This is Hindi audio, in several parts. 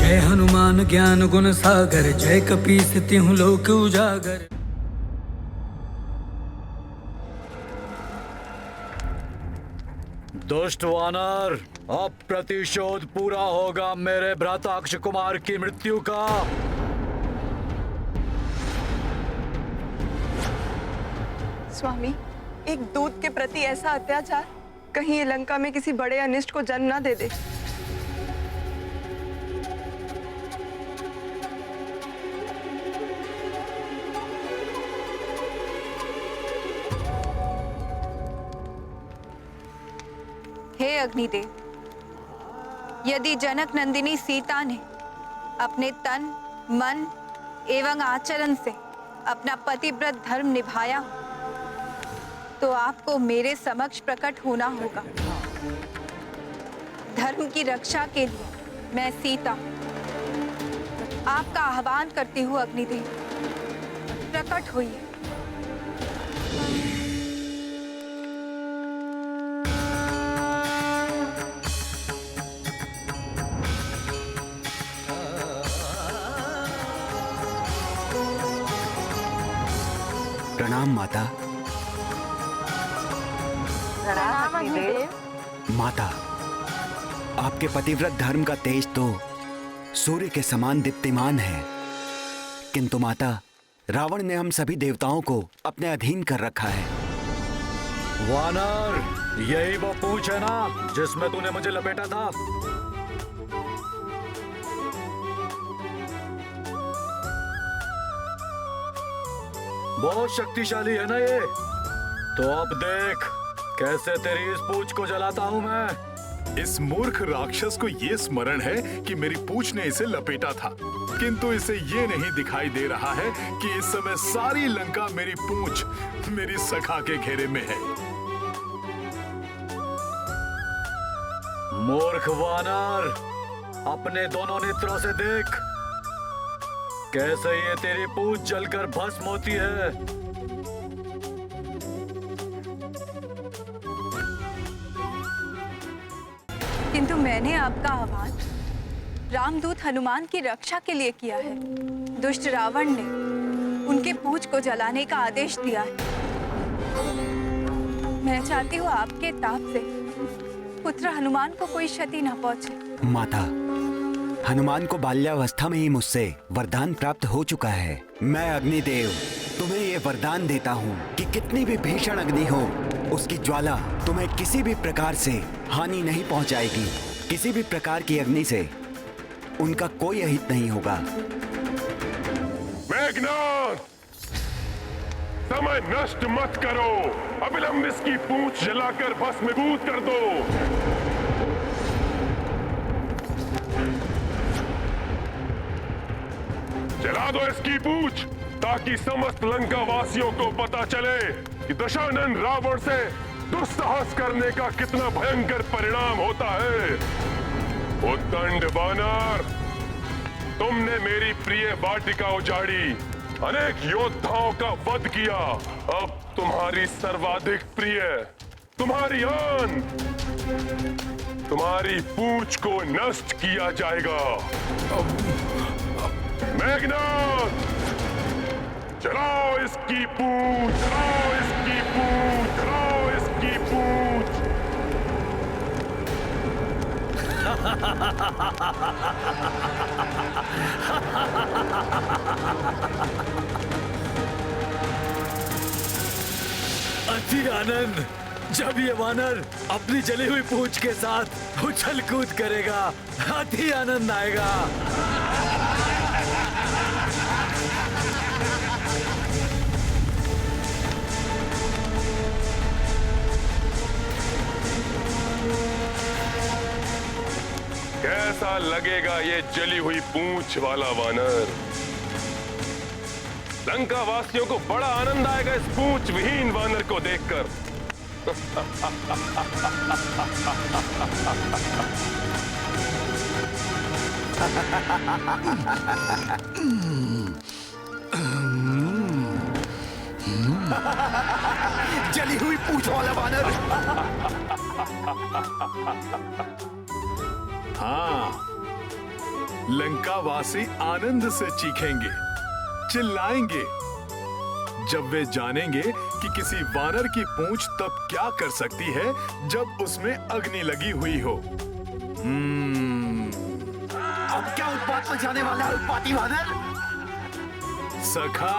जय हनुमान ज्ञान गुण सागर, जय कपीस तिहुँ लोक उजागर। दुष्ट वानर, अब प्रतिशोध पूरा होगा मेरे भ्राता अक्ष कुमार की मृत्यु का। स्वामी, एक दूत के प्रति ऐसा अत्याचार कहीं ये लंका में किसी बड़े अनिष्ट को जन्म ना दे दे। हे अग्निदेव, यदि जनक नंदिनी सीता ने अपने तन, मन एवं आचरण से अपना पतिव्रत धर्म निभाया तो आपको मेरे समक्ष प्रकट होना होगा। धर्म की रक्षा के लिए मैं सीता आपका आह्वान करती हूँ। अग्निदेव, प्रकट होइए। प्रणाम माता। प्रणाम अग्निदेव। माता, आपके पतिव्रत धर्म का तेज तो सूर्य के समान दीप्तिमान है, किंतु माता, रावण ने हम सभी देवताओं को अपने अधीन कर रखा है। वानर, यही वो पूंछ है ना जिसमें तूने मुझे लपेटा था? बहुत शक्तिशाली है ना ये? तो अब देख कैसे तेरी इस पूंछ को जलाता हूं मैं। इस मूर्ख राक्षस को ये स्मरण है कि मेरी पूंछ ने इसे लपेटा था, किंतु इसे ये नहीं दिखाई दे रहा है कि इस समय सारी लंका मेरी पूंछ, मेरी सखा के घेरे में है। मूर्ख वानर, अपने दोनों नेत्रों से देख कैसे ये तेरी पूंछ जलकर भस्म होती है। किंतु मैंने आपका आह्वान रामदूत हनुमान की रक्षा के लिए किया है। दुष्ट रावण ने उनके पूंछ को जलाने का आदेश दिया है। मैं चाहती हूँ आपके ताप से पुत्र हनुमान को कोई क्षति न पहुंचे। माता, हनुमान को बाल्यावस्था में ही मुझसे वरदान प्राप्त हो चुका है। मैं अग्निदेव तुम्हें ये वरदान देता हूँ कि कितनी भी भीषण अग्नि हो, उसकी ज्वाला तुम्हें किसी भी प्रकार से हानि नहीं पहुंचाएगी। किसी भी प्रकार की अग्नि से उनका कोई अहित नहीं होगा। मेघनाद, समय नष्ट मत करो, अविलंब इसकी पूंछ जलाकर भस्मीभूत कर दो। जला दो इसकी पूंछ, ताकि समस्त लंका वासियों को पता चले कि दशानन रावण से दुस्साहस करने का कितना भयंकर परिणाम होता है। उद्दंड वानर, तुमने मेरी प्रिय वाटिका उजाड़ी, अनेक योद्धाओं का वध किया। अब तुम्हारी सर्वाधिक प्रिय, तुम्हारी आन, तुम्हारी पूंछ को नष्ट किया जाएगा। मेघनाद, चलाओ इसकी पूंछ, चलाओ इसकी पूंछ, चलाओ इसकी पूंछ। अति आनंद, जब ये वानर अपनी जली हुई पूंछ के साथ उछल कूद करेगा, अति आनंद आएगा। कैसा लगेगा ये जली हुई पूंछ वाला वानर? लंका वासियों को बड़ा आनंद आएगा इस पूंछ विहीन वानर को देखकर। जली हुई पूंछ वाला वानर। हाँ, लंकावासी आनंद से चीखेंगे, चिल्लाएंगे जब वे जानेंगे कि किसी वानर की पूंछ तब क्या कर सकती है जब उसमें अग्नि लगी हुई हो। अब क्या उत्पात मचाने वाला है उत्पाती वानर? सखा,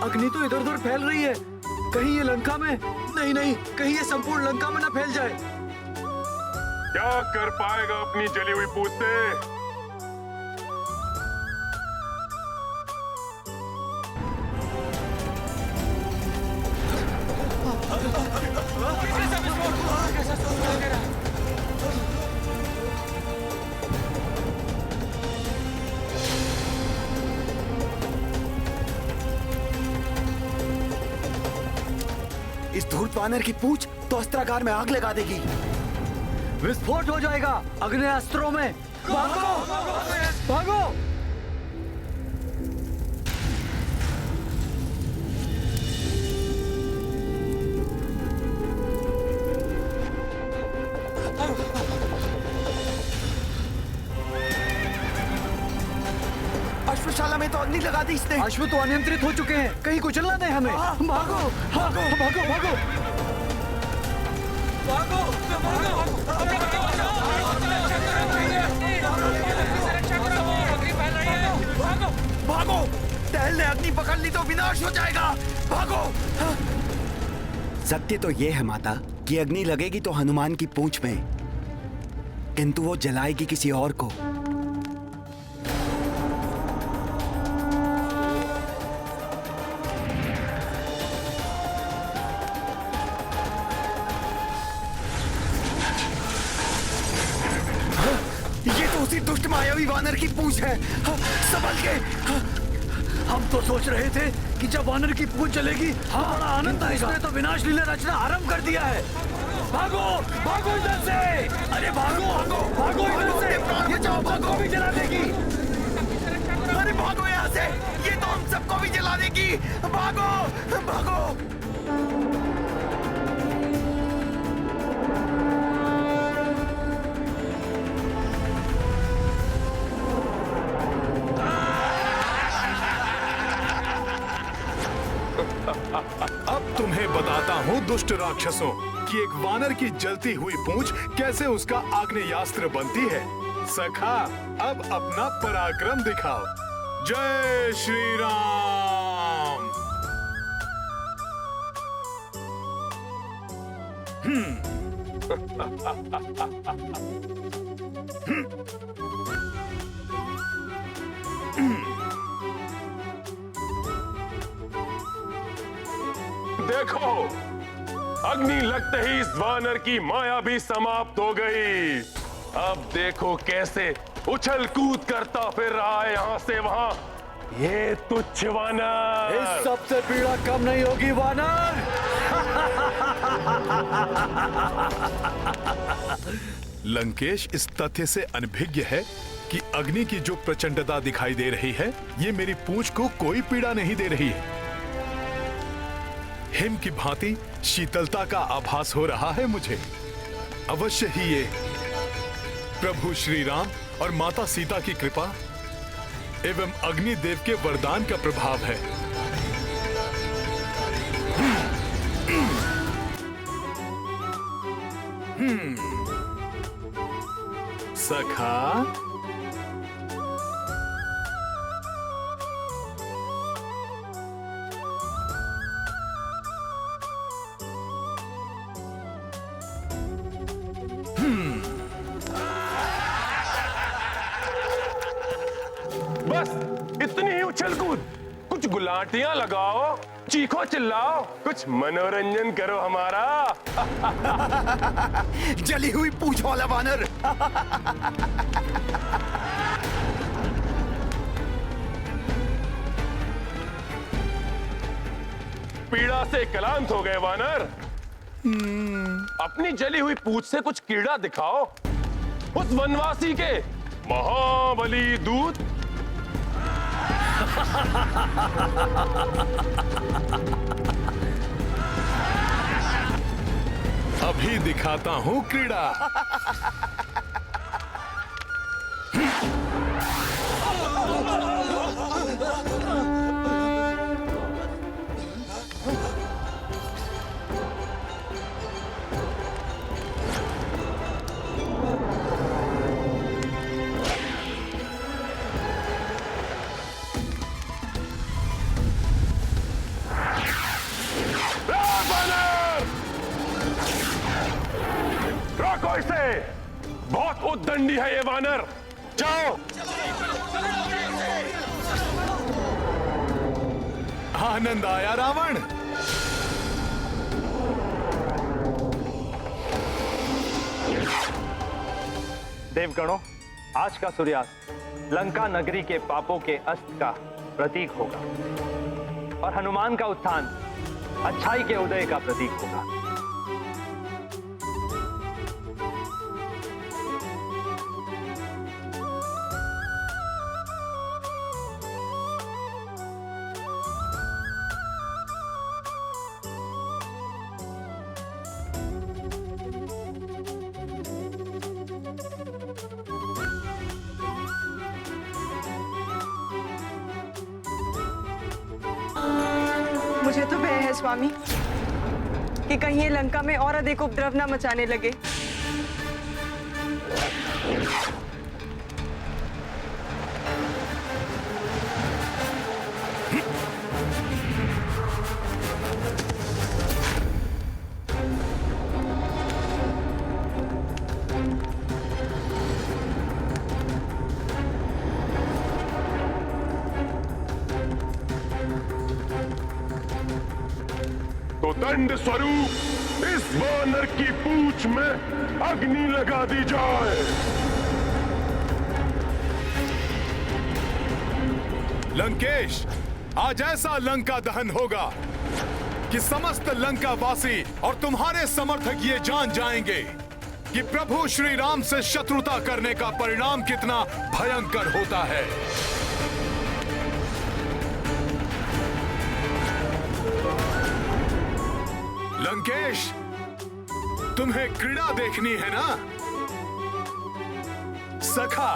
अग्नि तो इधर उधर फैल रही है, कहीं ये लंका में नहीं नहीं, कहीं ये संपूर्ण लंका में ना फैल जाए। क्या कर पाएगा अपनी जली हुई पूछ से? इस धूर्त वानर की पूंछ तो अस्त्रागार में आग लगा देगी। विस्फोट हो जाएगा अग्नि अस्त्रों में। भागो भागो। अश्वशाला में तो अग्नि लगा दी इसने। अश्व तो अनियंत्रित हो चुके हैं, कहीं कुचल ना दे हमें। भागो भागो भागो भागो भागो, टहल ने अग्नि पकड़ ली तो विनाश हो जाएगा। भागो। सत्य तो ये है माता कि अग्नि लगेगी तो हनुमान की पूंछ में, किंतु वो जलाएगी किसी और को। ये तो उसी दुष्ट मायावी वानर की पूंछ है। संभल के। हम तो सोच रहे थे कि जब वानर की पूंछ चलेगी हमारा आनंद आएगा। इसने तो विनाश लीला रचना आरंभ कर दिया है। भागो भागो इधर से। अरे भागो भागो भागो इधर से। ये जाओ भागो भी जला देगी। अरे भागो यहाँ से, ये तो हम सबको भी जला देगी। भागो भागो। अब तुम्हें बताता हूँ दुष्ट राक्षसों कि एक वानर की जलती हुई पूंछ कैसे उसका आग्नेयास्त्र बनती है। सखा, अब अपना पराक्रम दिखाओ। जय श्री राम। देखो, अग्नि लगते ही इस वानर की माया भी समाप्त हो गई। अब देखो कैसे उछल कूद करता फिर रहा है यहाँ से वहां। ये तुच्छ वानर। इस सबसे पीड़ा कम नहीं होगी वानर। लंकेश इस तथ्य से अनभिज्ञ है कि अग्नि की जो प्रचंडता दिखाई दे रही है, ये मेरी पूंछ को कोई पीड़ा नहीं दे रही है। हिम की भांति शीतलता का आभास हो रहा है मुझे। अवश्य ही ये प्रभु श्री राम और माता सीता की कृपा एवं अग्निदेव के वरदान का प्रभाव है। सखा, बस इतनी ही उछल कूद। कुछ गुलाटियां लगाओ, चीखो चिल्लाओ, कुछ मनोरंजन करो हमारा। जली हुई पूंछ वाला वानर। पीड़ा से क्लांत हो गए वानर। अपनी जली हुई पूंछ से कुछ कीड़ा दिखाओ उस वनवासी के महाबली दूत। अभी दिखाता हूँ क्रीड़ा। रोको इसे, बहुत उद्दंडी है ये वानर। जाओ। आनंद आया रावण? देवगणों, आज का सूर्यास्त लंका नगरी के पापों के अस्त का प्रतीक होगा और हनुमान का उत्थान अच्छाई के उदय का प्रतीक होगा। मुझे तो भय है स्वामी कि कहीं ये लंका में और अधिक उपद्रव न मचाने लगे। तो दंड स्वरूप इस वानर की पूंछ में अग्नि लगा दी जाए। लंकेश, आज ऐसा लंका दहन होगा कि समस्त लंका वासी और तुम्हारे समर्थक ये जान जाएंगे कि प्रभु श्री राम से शत्रुता करने का परिणाम कितना भयंकर होता है। लंकेश, तुम्हें क्रीड़ा देखनी है ना सखा?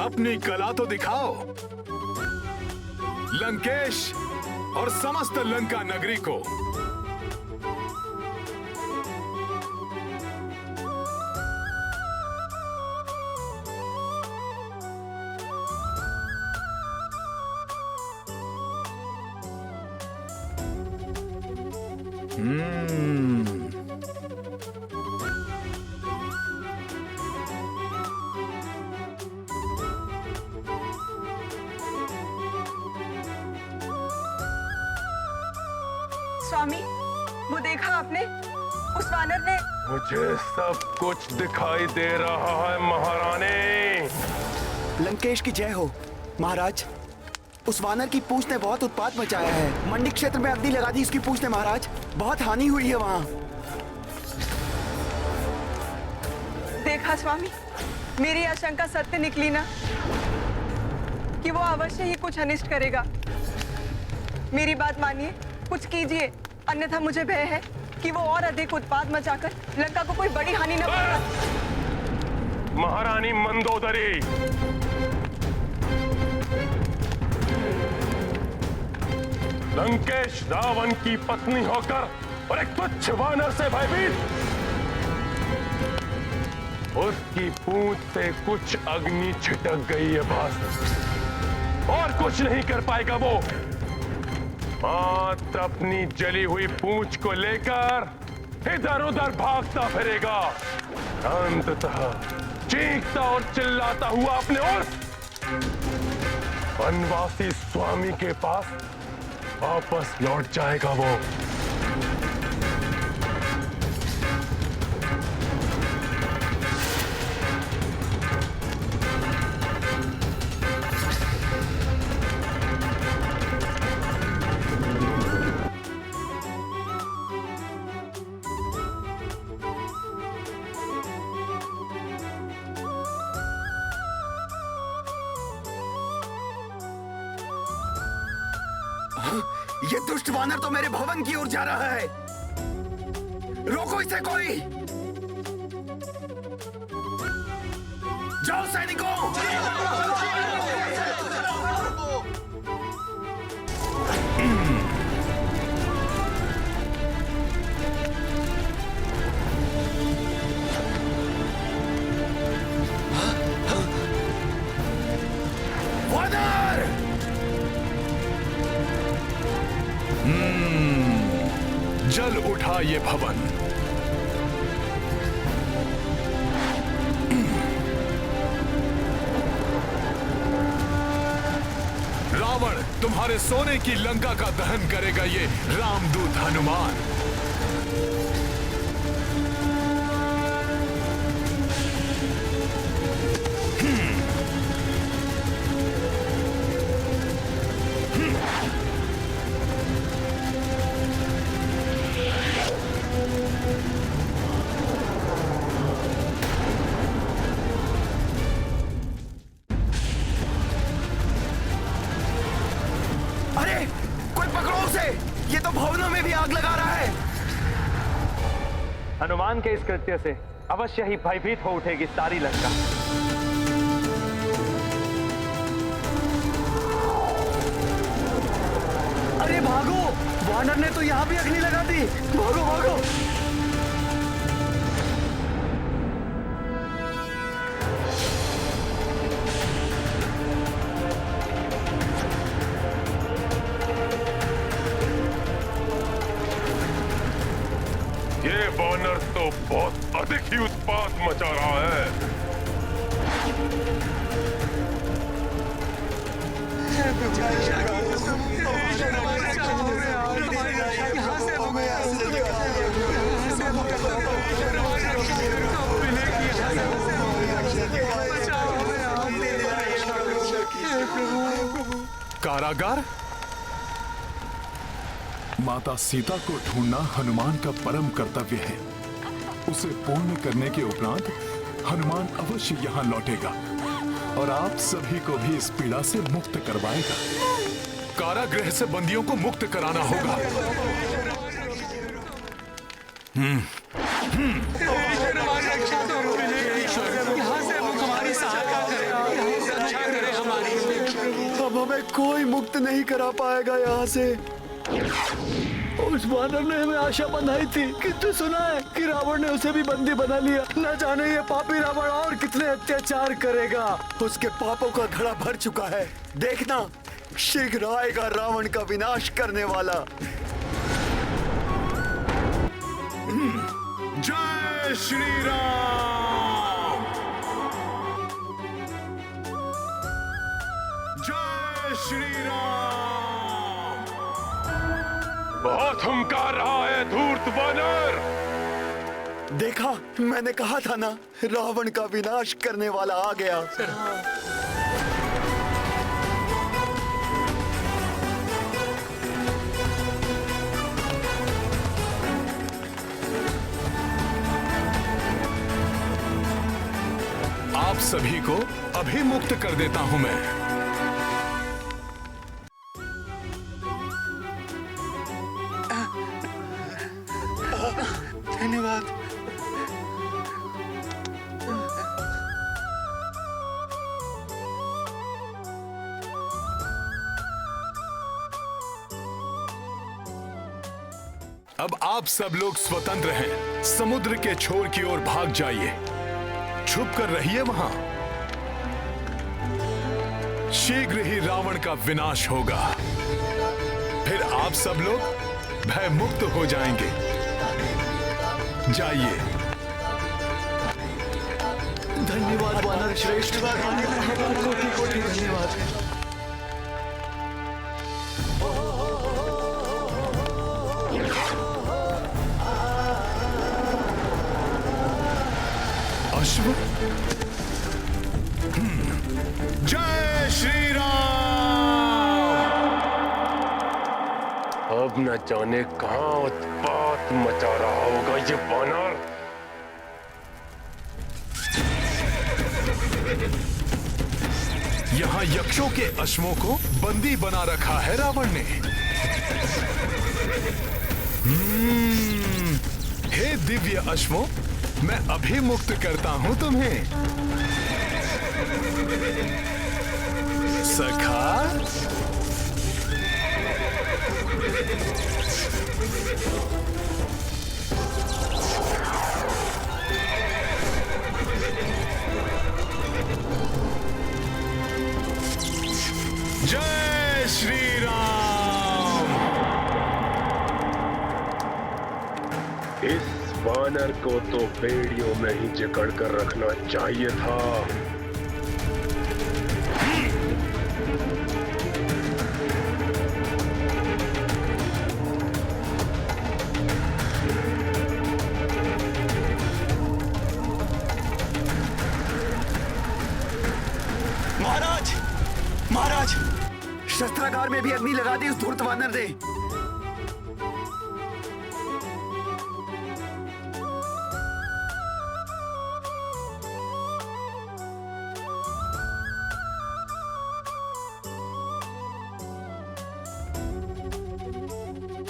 अपनी कला तो दिखाओ लंकेश और समस्त लंका नगरी को। स्वामी, वो देखा आपने? उस वानर ने। मुझे सब कुछ दिखाई दे रहा है महारानी। लंकेश की जय हो महाराज। उस वानर की पूंछ ने बहुत उत्पात मचाया है। मंडी क्षेत्र में अग्नि लगा दी उसकी पूंछ ने महाराज। बहुत हानि हुई है वहां। देखा स्वामी, मेरी आशंका सत्य निकली ना कि वो अवश्य ही कुछ अनिष्ट करेगा। मेरी बात मानिए, कुछ कीजिए, अन्यथा मुझे भय है कि वो और अधिक उत्पात मचाकर लंका को कोई बड़ी हानि न पहुंचाए। महारानी मंदोदरी, लंकेश रावण की पत्नी होकर और एक तुच्छ वानर से भयभीत, उसकी पूंछ से कुछ अग्नि छिटक गई है बस, और कुछ नहीं कर पाएगा वो। मात्र अपनी जली हुई पूंछ को लेकर इधर उधर भागता फिरेगा, अंततः चीखता और चिल्लाता हुआ अपने उस वनवासी स्वामी के पास वापस लौट जाएगा वो। ये दुष्ट वानर तो मेरे भवन की ओर जा रहा है। रोको इसे कोई। जाओ सैनिकों। वानर! जल उठा ये भवन। रावण तुम्हारे सोने की लंका का दहन करेगा ये रामदूत हनुमान। अरे कोई पकड़ो उसे। ये तो भवनों में भी आग लगा रहा है। हनुमान के इस कृत्य से अवश्य ही भयभीत हो उठेगी सारी लंका। अरे भागो, वानर ने तो यहाँ भी अग्नि लगा दी। भागो भागो। ये वानर तो बहुत अधिक ही उत्पात मचा रहा है। कारागार? माता सीता को ढूंढना हनुमान का परम कर्तव्य है। उसे पूर्ण करने के उपरांत हनुमान अवश्य यहाँ लौटेगा और आप सभी को भी इस पीड़ा से मुक्त करवाएगा। कारागृह से बंदियों को मुक्त कराना होगा। अब हमें कोई मुक्त नहीं करा पाएगा यहाँ से। उस वानर ने हमें आशा बंधाई थी, किंतु सुना है कि रावण ने उसे भी बंदी बना लिया। न जाने ये पापी रावण और कितने अत्याचार करेगा। उसके पापों का घड़ा भर चुका है। देखना, शीघ्र आएगा रावण का विनाश करने वाला। जय श्री राम! जय श्री राम! बहुत हुंकार रहा है धूर्त वानर। देखा, मैंने कहा था ना, रावण का विनाश करने वाला आ गया। आप सभी को अभी मुक्त कर देता हूं मैं। धन्यवाद। अब आप सब लोग स्वतंत्र हैं। समुद्र के छोर की ओर भाग जाइए। छुप कर रहिए वहां। शीघ्र ही रावण का विनाश होगा। फिर आप सब लोग भय मुक्त हो जाएंगे। जाइए। धन्यवाद वानर श्रेष्ठ। कोटि कोटि धन्यवाद। अश्व? जय श्री राम! अब न जाने कहां उत्पात मचा रहा होगा ये वानर। यहाँ यक्षों के अश्वों को बंदी बना रखा है रावण ने। हे दिव्य अश्वों, मैं अभी मुक्त करता हूं तुम्हें। सखा, जय श्री राम। इस वानर को तो बेड़ियों में ही जकड़ कर रखना चाहिए था। महाराज, महाराज, शस्त्रागार में भी अग्नि लगा दी उस धूर्त वानर ने।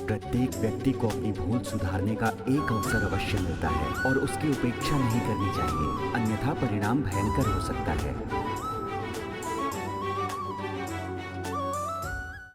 प्रत्येक व्यक्ति को अपनी भूल सुधारने का एक अवसर अवश्य मिलता है और उसकी उपेक्षा नहीं करनी चाहिए, अन्यथा परिणाम भयंकर हो सकता है।